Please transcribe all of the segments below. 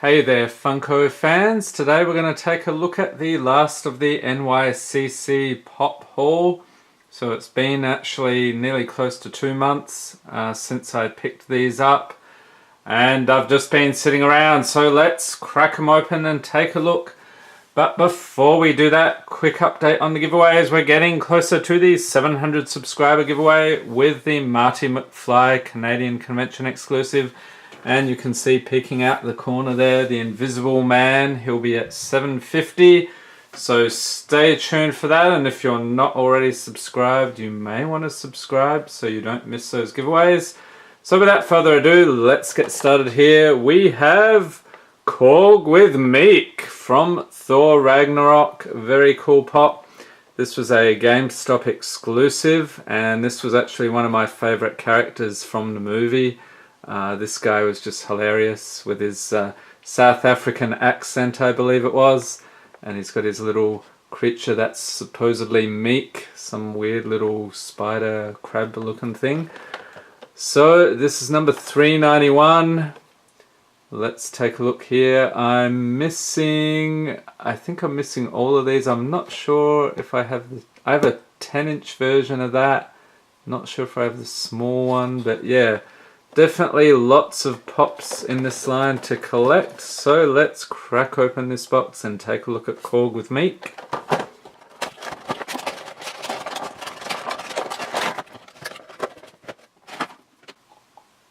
Hey there Funko fans, today we're going to take a look at the last of the NYCC pop haul. So it's been actually nearly close to 2 months since I picked these up, and I've just been sitting around, so let's crack them open and take a look. But before we do that, quick update on the giveaways. We're getting closer to the 700 subscriber giveaway with the Marty McFly Canadian Convention exclusive. And you can see peeking out the corner there, the Invisible Man. He'll be at 750. So stay tuned for that. And if you're not already subscribed, you may want to subscribe so you don't miss those giveaways. So without further ado, let's get started here. We have Korg with Meek from Thor Ragnarok. Very cool pop. This was a GameStop exclusive, and this was actually one of my favorite characters from the movie. This guy was just hilarious with his South African accent, I believe it was. And he's got his little creature that's supposedly Meek, some weird little spider crab looking thing. So this is number 391. Let's take a look here. I think I'm missing all of these. I'm not sure if I have I have a 10-inch version of that. Not sure if I have the small one, but yeah. Definitely lots of pops in this line to collect, so let's crack open this box and take a look at Korg with Meek.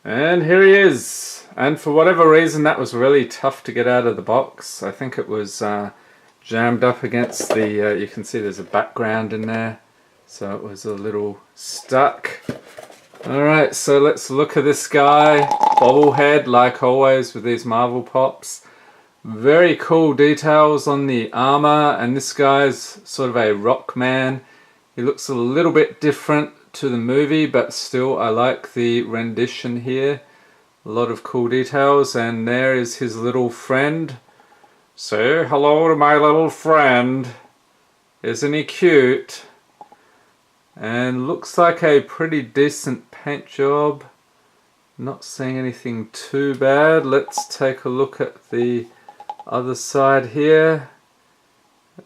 And here he is, and for whatever reason that was really tough to get out of the box. I think it was jammed up against the, you can see there's a background in there, so it was a little stuck. Alright, so let's look at this guy. Bobblehead, like always with these Marvel pops. Very cool details on the armor, and this guy's sort of a rock man. He looks a little bit different to the movie, but still I like the rendition here. A lot of cool details, and there is his little friend. Say hello to my little friend. Isn't he cute? And looks like a pretty decent paint job. Not seeing anything too bad. Let's take a look at the other side here.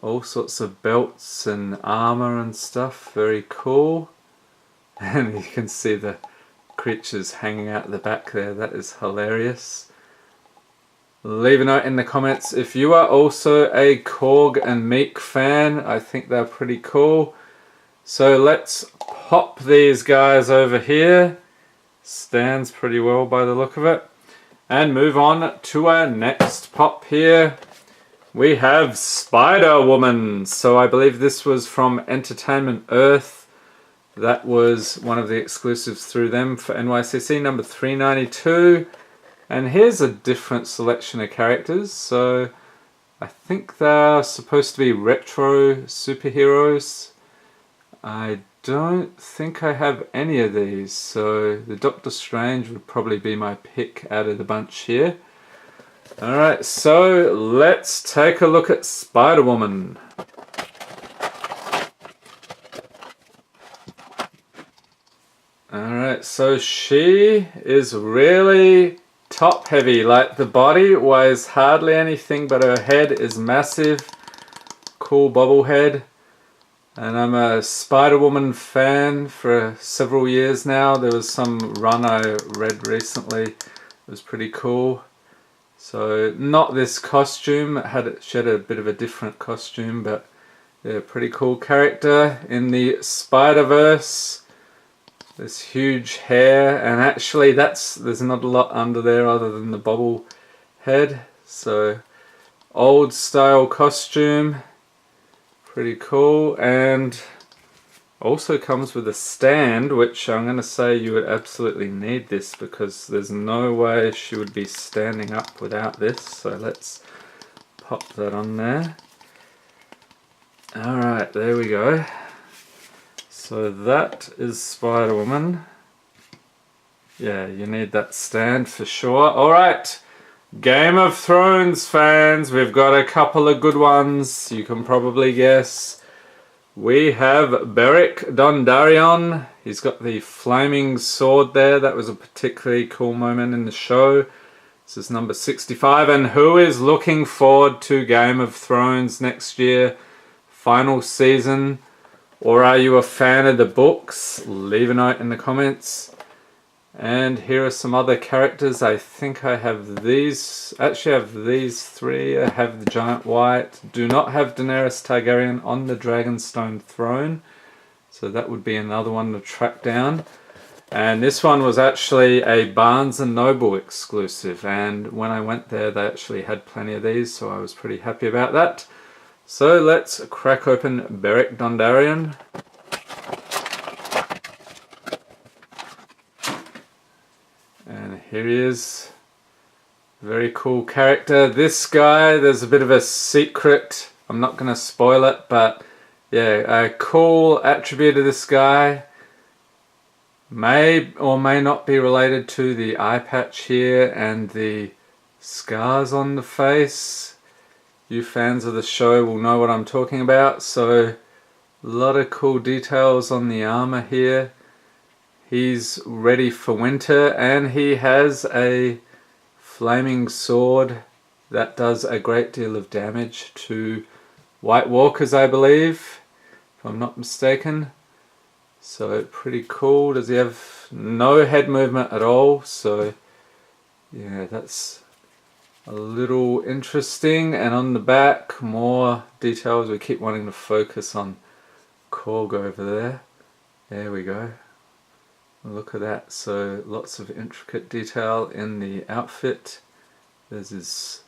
All sorts of belts and armor and stuff. Very cool. And you can see the creatures hanging out the back there. That is hilarious. Leave a note in the comments if you are also a Korg and Meek fan. I think they're pretty cool. So let's pop these guys over here. Stands pretty well by the look of it. And move on to our next pop here. We have Spider-Woman. So I believe this was from Entertainment Earth. That was one of the exclusives through them for NYCC, number 392. And here's a different selection of characters. So I think they're supposed to be retro superheroes. I don't think I have any of these, so the Doctor Strange would probably be my pick out of the bunch here. Alright, so let's take a look at Spider-Woman. Alright, so she is really top heavy. Like, the body weighs hardly anything, but her head is massive. Cool bobblehead. And I'm a Spider-Woman fan for several years now. There was some run I read recently. It was pretty cool. So not this costume. She had a bit of a different costume, but yeah, pretty cool character in the Spider-Verse. This huge hair, and actually there's not a lot under there other than the bobble head. So old style costume. Pretty cool, and also comes with a stand, which I'm going to say you would absolutely need this because there's no way she would be standing up without this. So let's pop that on there. Alright, there we go. So that is Spider-Woman. Yeah, you need that stand for sure. Alright. Game of Thrones fans, we've got a couple of good ones, you can probably guess. We have Beric Dondarrion. He's got the flaming sword there. That was a particularly cool moment in the show. This is number 65. And who is looking forward to Game of Thrones next year? Final season. Or are you a fan of the books? Leave a note in the comments. And here are some other characters. I think I have these. Actually, I have these three. I have the Giant White. Do not have Daenerys Targaryen on the Dragonstone throne. So that would be another one to track down. And this one was actually a Barnes & Noble exclusive. And when I went there, they actually had plenty of these. So I was pretty happy about that. So let's crack open Beric Dondarrion. And here he is. Very cool character. This guy, there's a bit of a secret. I'm not going to spoil it, but yeah, a cool attribute of this guy. May or may not be related to the eye patch here and the scars on the face. You fans of the show will know what I'm talking about. So a lot of cool details on the armor here. He's ready for winter and he has a flaming sword that does a great deal of damage to White Walkers, I believe, if I'm not mistaken. So pretty cool. Does he have no head movement at all? So yeah, that's a little interesting. And on the back, more details. We keep wanting to focus on Korg over there. There we go. Look at that. So lots of intricate detail in the outfit. There's his,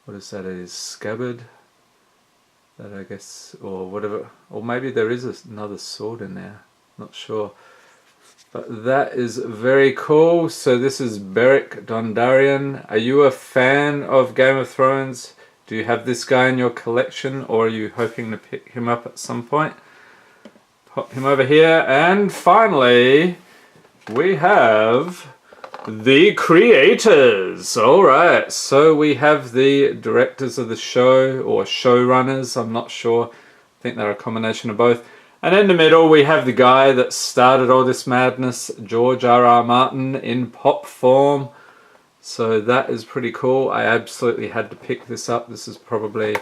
what is that, his scabbard? That I guess, or whatever, or maybe there is another sword in there. Not sure. But that is very cool. So this is Beric Dondarrion. Are you a fan of Game of Thrones? Do you have this guy in your collection, or are you hoping to pick him up at some point? Pop him over here. And finally, we have the creators. Alright, so we have the directors of the show, or showrunners, I'm not sure. I think they're a combination of both. And in the middle we have the guy that started all this madness, George R.R. Martin, in pop form. So that is pretty cool. I absolutely had to pick this up. This is probably,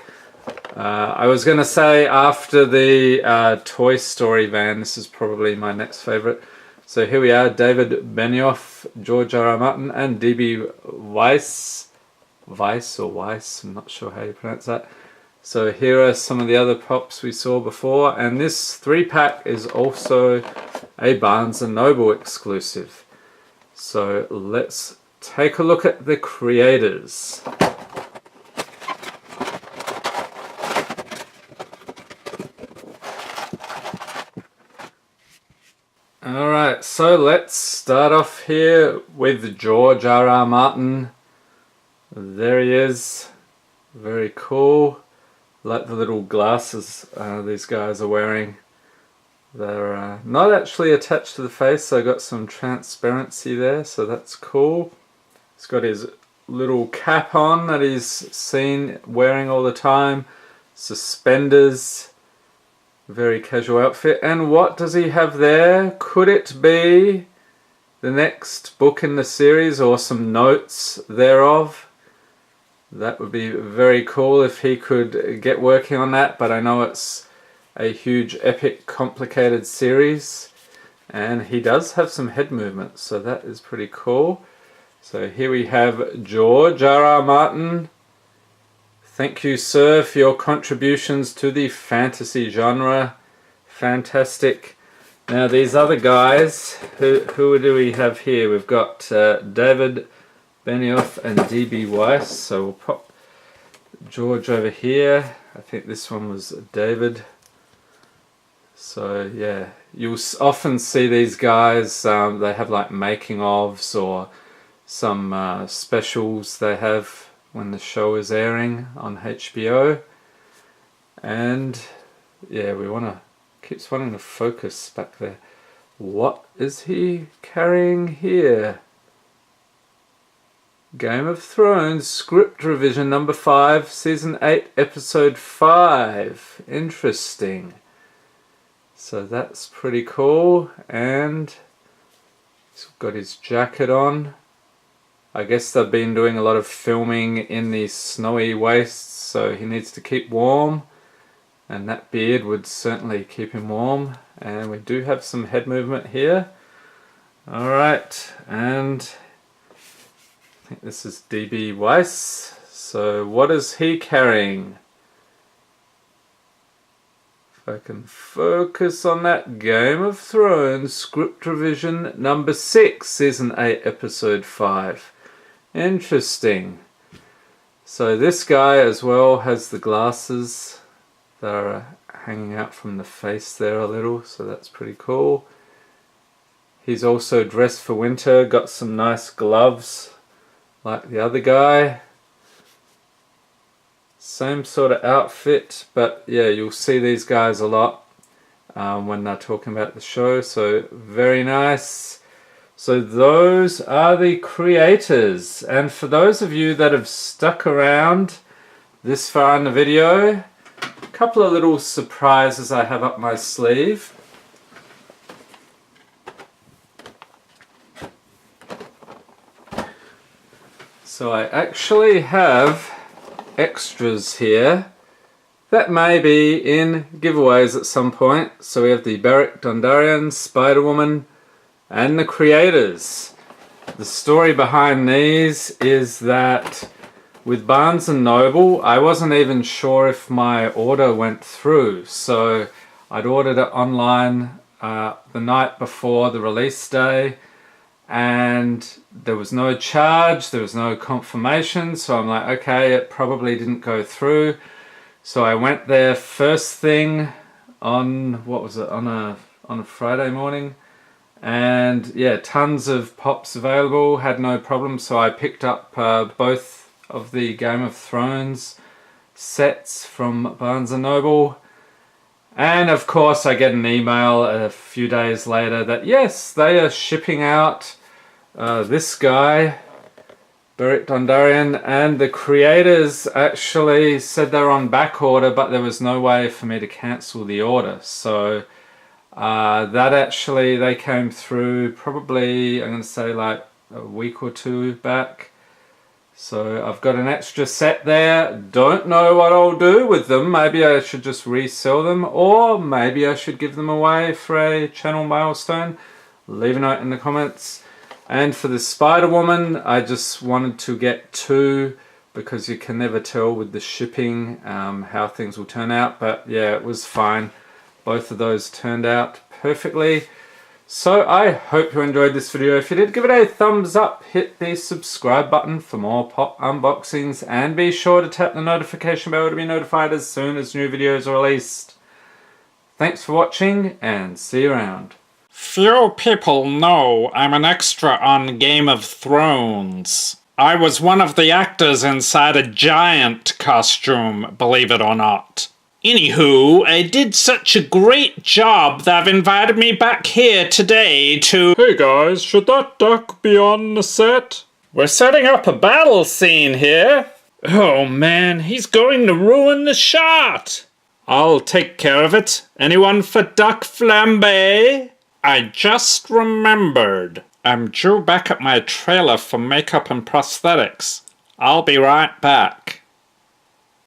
I was going to say after the Toy Story van, this is probably my next favourite. So here we are, David Benioff, George R.R. Martin, and D.B. Weiss. Weiss or Weiss, I'm not sure how you pronounce that. So here are some of the other pops we saw before, and this 3-pack is also a Barnes & Noble exclusive. So let's take a look at the creators. Alright, so let's start off here with George R.R. Martin. There he is. Very cool. Like the little glasses these guys are wearing. They're not actually attached to the face, so got some transparency there, so that's cool. He's got his little cap on that he's seen wearing all the time. Suspenders. Very casual outfit. And what does he have there? Could it be the next book in the series or some notes thereof? That would be very cool if he could get working on that, but I know it's a huge, epic, complicated series. And he does have some head movement, so that is pretty cool. So here we have George R.R. Martin. Thank you, sir, for your contributions to the fantasy genre. Fantastic. Now these other guys, who do we have here? We've got David Benioff and D.B. Weiss. So we'll pop George over here. I think this one was David. So yeah, you'll often see these guys, they have like making ofs or some specials they have when the show is airing on HBO. And yeah, keeps wanting to focus back there. What is he carrying here? Game of Thrones script revision number 5, season 8, episode 5. Interesting. So that's pretty cool. And he's got his jacket on. I guess they've been doing a lot of filming in the snowy wastes, so he needs to keep warm. And that beard would certainly keep him warm. And we do have some head movement here. Alright, and I think this is DB Weiss. So what is he carrying? If I can focus on that, Game of Thrones script revision number 6, season 8, episode 5. Interesting. So this guy as well has the glasses that are hanging out from the face there a little, so that's pretty cool. He's also dressed for winter, got some nice gloves like the other guy. Same sort of outfit, but yeah, you'll see these guys a lot when they're talking about the show, so very nice. So those are the creators, and for those of you that have stuck around this far in the video, a couple of little surprises I have up my sleeve. So I actually have extras here that may be in giveaways at some point. So we have the Beric Dondarrion, Spider-Woman, and the creators. The story behind these is that with Barnes & Noble, I wasn't even sure if my order went through. So I'd ordered it online the night before the release day, and there was no charge, there was no confirmation, so I'm like, okay, it probably didn't go through. So I went there first thing on, what was it, on a Friday morning, and yeah, tons of pops available, had no problem. So I picked up both of the Game of Thrones sets from Barnes & Noble. And of course I get an email a few days later that yes, they are shipping out this guy, Beric Dondarrion, and the creators actually said they're on back order, but there was no way for me to cancel the order. So that actually, they came through probably, I'm going to say like a week or two back. So I've got an extra set there. Don't know what I'll do with them. Maybe I should just resell them, or maybe I should give them away for a channel milestone. Leave a note in the comments. And for the Spider-Woman, I just wanted to get 2 because you can never tell with the shipping how things will turn out. But yeah, it was fine. Both of those turned out perfectly. So I hope you enjoyed this video. If you did, give it a thumbs up, hit the subscribe button for more pop unboxings, and be sure to tap the notification bell to be notified as soon as new videos are released. Thanks for watching, and see you around. Few people know I'm an extra on Game of Thrones. I was one of the actors inside a giant costume, believe it or not. Anywho, I did such a great job that they've invited me back here today to... Hey guys, should that duck be on the set? We're setting up a battle scene here. Oh man, he's going to ruin the shot. I'll take care of it. Anyone for duck flambe? I just remembered. I'm due back at my trailer for makeup and prosthetics. I'll be right back.